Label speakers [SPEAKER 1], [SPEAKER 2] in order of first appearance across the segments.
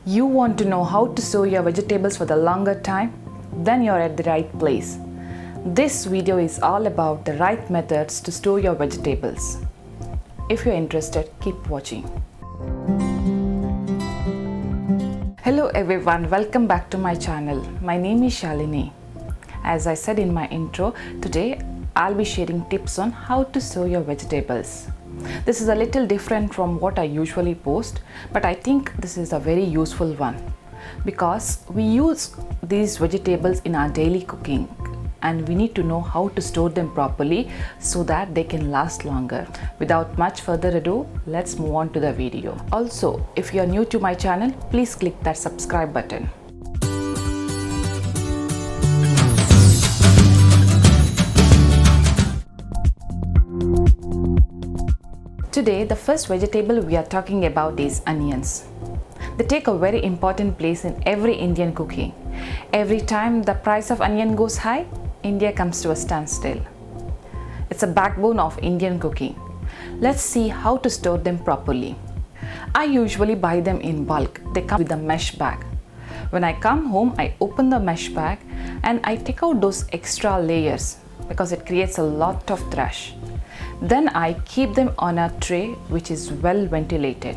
[SPEAKER 1] You want to know how to store your vegetables for the longer time? Then you're at the right place. This video is all about the right methods to store your vegetables. If you're interested, keep watching. Hello everyone, welcome back to my channel. My name is Shalini. As I said in my intro, today I'll be sharing tips on how to store your vegetables. This is a little different from what I usually post, but I think this is a very useful one because we use these vegetables in our daily cooking and we need to know how to store them properly so that they can last longer. Without much further ado, let's move on to the video. Also, if you are new to my channel, please click that subscribe button. Today, the first vegetable we are talking about is onions. They take a very important place in every Indian cooking. Every time the price of onion goes high, India comes to a standstill. It's a backbone of Indian cooking. Let's see how to store them properly. I usually buy them in bulk. They come with a mesh bag. When I come home, I open the mesh bag and I take out those extra layers because it creates a lot of trash. Then I keep them on a tray which is well ventilated.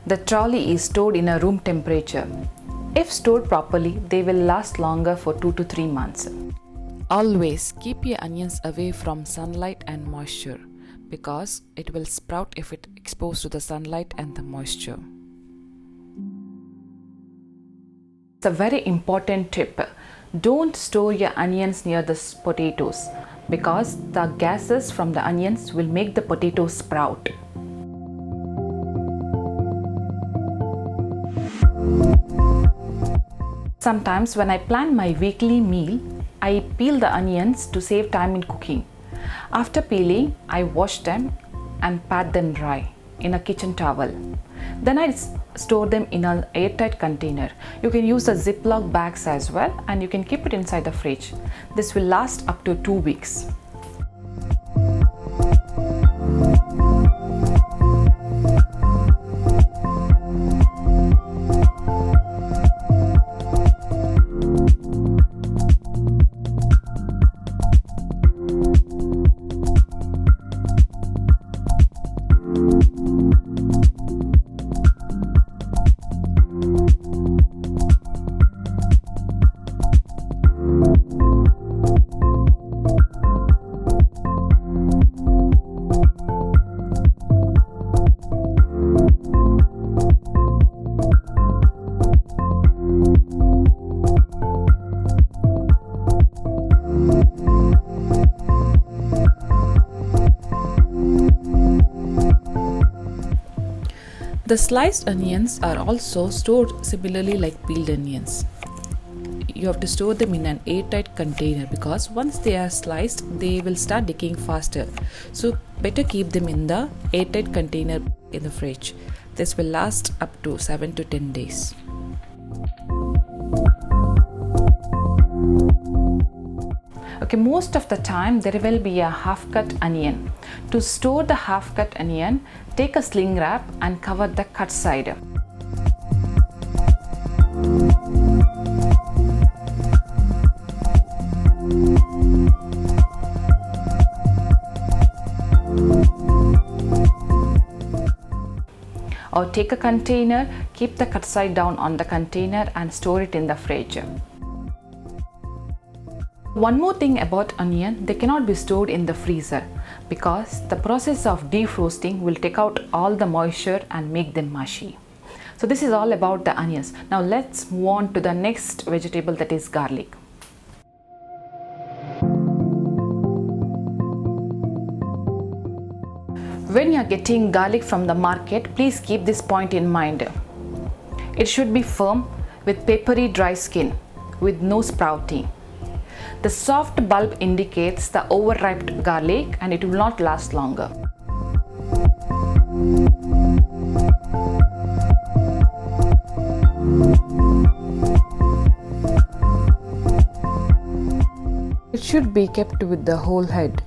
[SPEAKER 1] The trolley is stored in a room temperature. If stored properly, they will last longer for 2 to 3 months. Always keep your onions away from sunlight and moisture because it will sprout if it exposed to the sunlight and the moisture. It's a very important tip. Don't store your onions near the potatoes because the gases from the onions will make the potatoes sprout. Sometimes when I plan my weekly meal, I peel the onions to save time in cooking. After peeling, I wash them and pat them dry in a kitchen towel. Then I store them in an airtight container. You can use the Ziploc bags as well and you can keep it inside the fridge. This will last up to 2 weeks. The sliced onions are also stored similarly like peeled onions. You have to store them in an airtight container because once they are sliced, they will start decaying faster. So better keep them in the airtight container in the fridge. This will last up to 7 to 10 days. Okay, most of the time there will be a half-cut onion. To store the half-cut onion, take a sling wrap and cover the cut side. Or take a container, keep the cut side down on the container and store it in the fridge. One more thing about onion, they cannot be stored in the freezer because the process of defrosting will take out all the moisture and make them mushy. So this is all about the onions. Now let's move on to the next vegetable, that is garlic. When you are getting garlic from the market, please keep this point in mind. It should be firm with peppery dry skin with no sprouting. The soft bulb indicates the overripe garlic and it will not last longer. It should be kept with the whole head.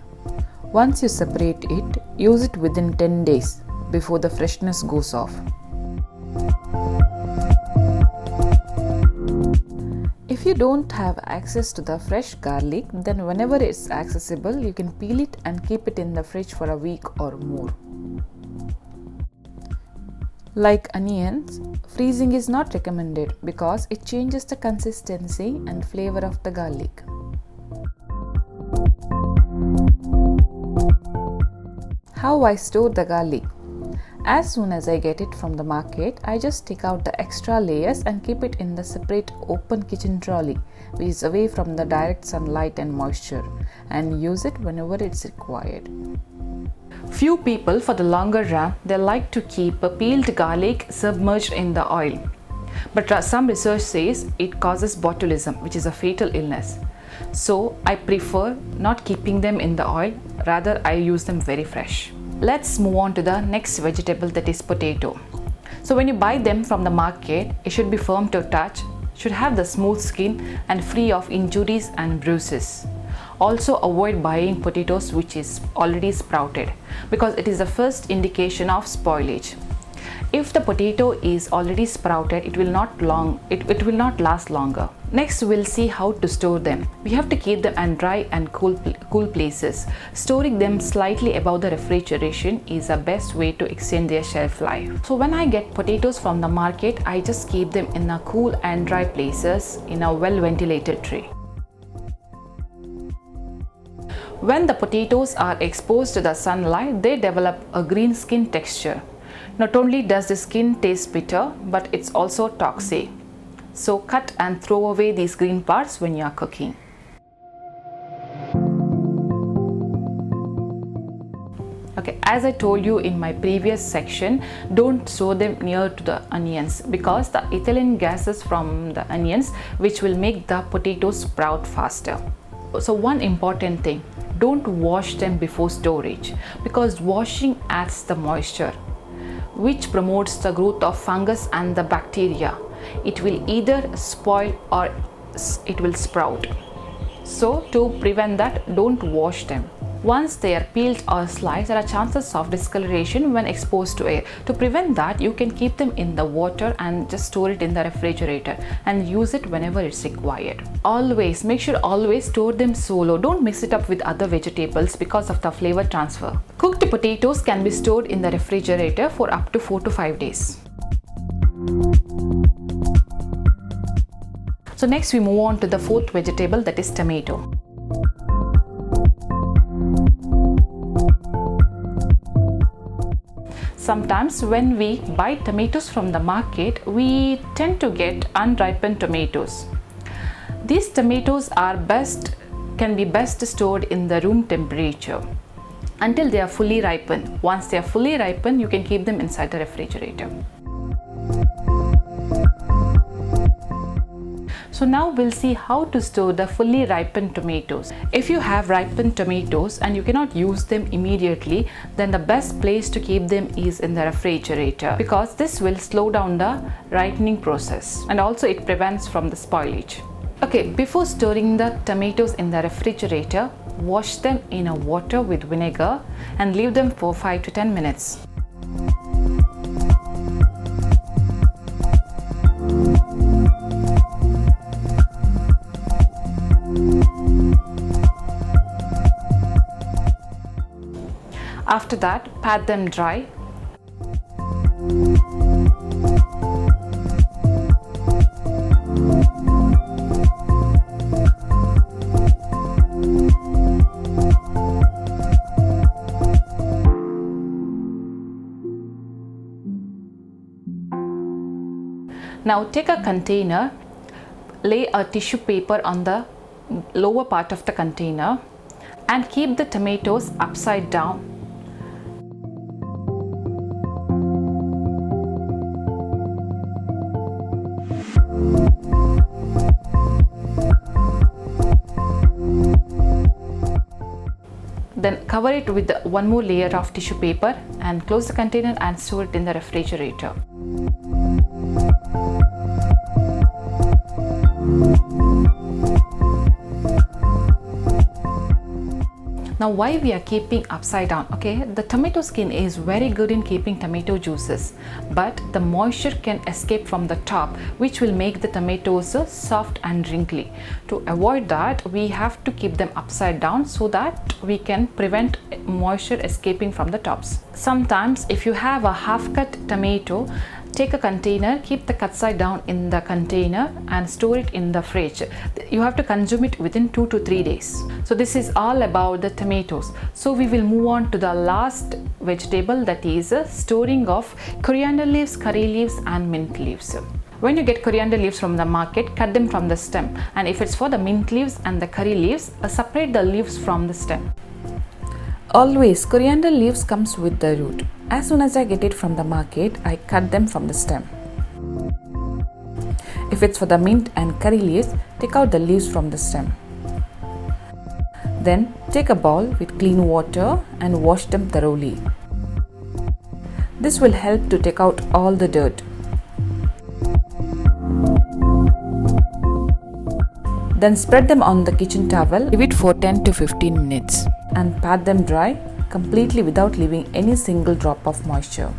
[SPEAKER 1] Once you separate it, use it within 10 days before the freshness goes off. If you don't have access to the fresh garlic, then whenever it's accessible, you can peel it and keep it in the fridge for a week or more. Like onions, freezing is not recommended because it changes the consistency and flavor of the garlic. How I store the garlic. As soon as I get it from the market, I just take out the extra layers and keep it in the separate open kitchen trolley, which is away from the direct sunlight and moisture, and use it whenever it's required. Few people, for the longer run, they like to keep a peeled garlic submerged in the oil. But some research says it causes botulism, which is a fatal illness. So I prefer not keeping them in the oil, rather I use them very fresh. Let's move on to the next vegetable, that is potato. So when you buy them from the market, it should be firm to touch, should have the smooth skin and free of injuries and bruises. Also avoid buying potatoes which is already sprouted because it is the first indication of spoilage. If the potato is already sprouted, it will not last longer. Next, we'll see how to store them. We have to keep them in dry and cool places. Storing them slightly above the refrigeration is the best way to extend their shelf life. So when I get potatoes from the market, I just keep them in a cool and dry places in a well-ventilated tray. When the potatoes are exposed to the sunlight, they develop a green skin texture. Not only does the skin taste bitter, but it's also toxic. So cut and throw away these green parts when you are cooking. Okay, as I told you in my previous section, don't store them near to the onions because the ethylene gases from the onions which will make the potatoes sprout faster. So one important thing, don't wash them before storage because washing adds the moisture, which promotes the growth of fungus and the bacteria. It will either spoil or it will sprout. So to prevent that, don't wash them. Once they are peeled or sliced, there are chances of discoloration when exposed to air. To prevent that, you can keep them in the water and just store it in the refrigerator and use it whenever it's required. Make sure always store them solo. Don't mix it up with other vegetables because of the flavor transfer. Cooked potatoes can be stored in the refrigerator for up to 4 to 5 days. So next we move on to the fourth vegetable, that is tomato. Sometimes when we buy tomatoes from the market, we tend to get unripened tomatoes. These tomatoes can be best stored in the room temperature until they are fully ripened. Once they are fully ripened, you can keep them inside the refrigerator. So now we'll see how to store the fully ripened tomatoes. If you have ripened tomatoes and you cannot use them immediately, then the best place to keep them is in the refrigerator because this will slow down the ripening process and also it prevents from the spoilage. Okay, before storing the tomatoes in the refrigerator, wash them in a water with vinegar and leave them for 5 to 10 minutes. After that, pat them dry. Now take a container, lay a tissue paper on the lower part of the container and keep the tomatoes upside down. Then cover it with one more layer of tissue paper and close the container and store it in the refrigerator. Now why we are keeping upside down? Okay, the tomato skin is very good in keeping tomato juices, but the moisture can escape from the top, which will make the tomatoes soft and wrinkly. To avoid that, we have to keep them upside down so that we can prevent moisture escaping from the tops. Sometimes if you have a half cut tomato, take a container, keep the cut side down in the container and store it in the fridge. You have to consume it within 2 to 3 days. So this is all about the tomatoes. So we will move on to the last vegetable, that is storing of coriander leaves, curry leaves and mint leaves. When you get coriander leaves from the market, cut them from the stem, and if it's for the mint leaves and the curry leaves, separate the leaves from the stem. Always coriander leaves comes with the root. As soon as I get it from the market, I cut them from the stem. If it's for the mint and curry leaves, take out the leaves from the stem. Then take a bowl with clean water and wash them thoroughly. This will help to take out all the dirt. Then spread them on the kitchen towel, leave it for 10 to 15 minutes and pat them dry completely without leaving any single drop of moisture.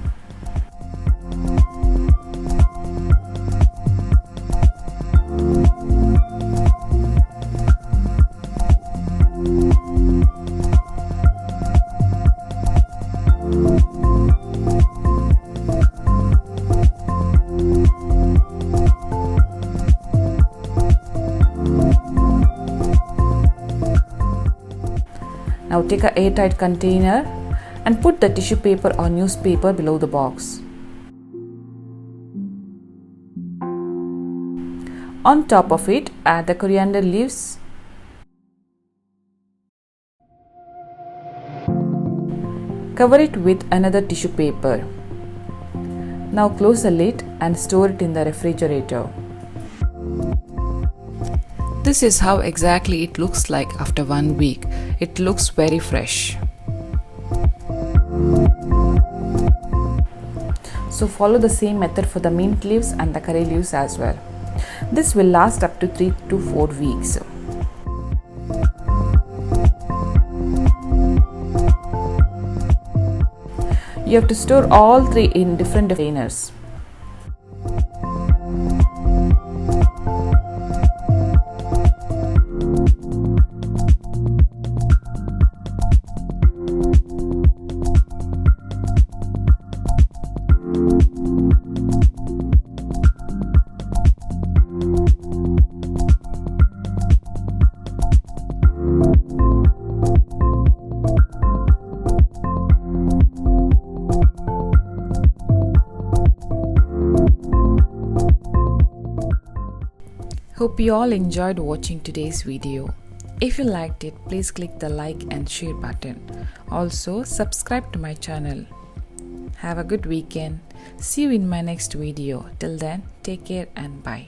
[SPEAKER 1] Now take an airtight container and put the tissue paper or newspaper below the box. On top of it, add the coriander leaves. Cover it with another tissue paper. Now close the lid and store it in the refrigerator. This is how exactly it looks like after 1 week. It looks very fresh. So follow the same method for the mint leaves and the curry leaves as well. This will last up to 3 to 4 weeks. You have to store all three in different containers. Hope you all enjoyed watching today's video. If you liked it, please click the like and share button. Also, subscribe to my channel. Have a good weekend. See you in my next video. Till then, take care and bye.